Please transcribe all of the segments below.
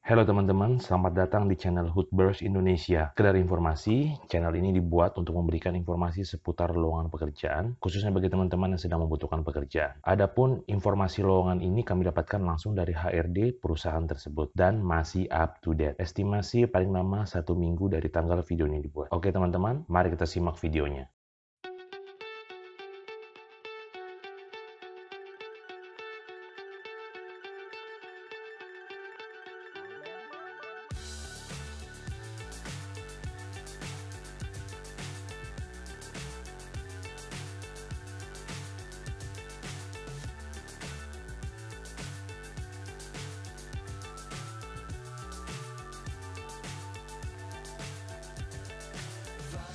Halo teman-teman, selamat datang di channel Hoodburst Indonesia. Sekedar informasi, channel ini dibuat untuk memberikan informasi seputar lowongan pekerjaan, khususnya bagi teman-teman yang sedang membutuhkan pekerjaan. Adapun informasi lowongan ini kami dapatkan langsung dari HRD perusahaan tersebut dan masih up to date. Estimasi paling lama 1 minggu dari tanggal video ini dibuat. Oke teman-teman, mari kita simak videonya.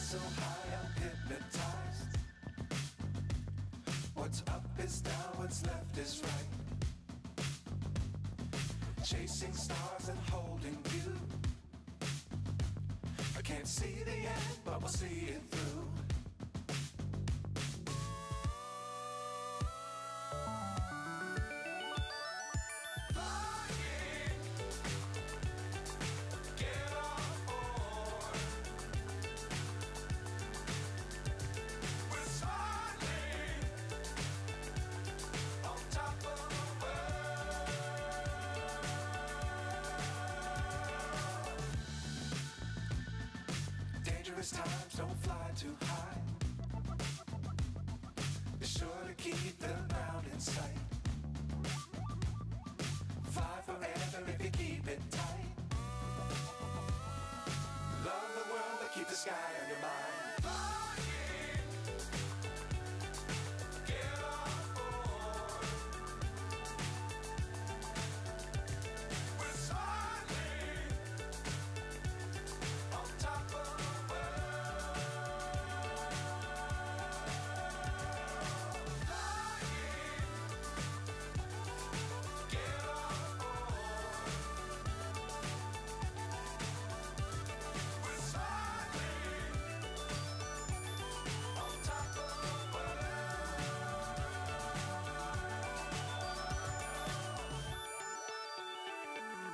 So high I'm hypnotized. What's up is down, what's left is right. Chasing stars and holding you. I can't see the end, but we'll see it through. Dangerous times, don't fly too high. Be sure to keep the ground in sight. Fly forever if you keep it tight. Love the world, but keep the sky on your mind.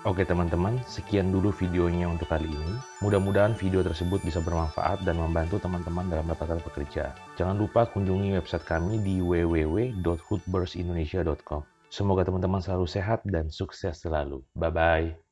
Oke teman-teman, sekian dulu videonya untuk kali ini. Mudah-mudahan video tersebut bisa bermanfaat dan membantu teman-teman dalam mendapatkan pekerjaan. Jangan lupa kunjungi website kami di www.hoodburstindonesia.com. Semoga teman-teman selalu sehat dan sukses selalu. Bye-bye.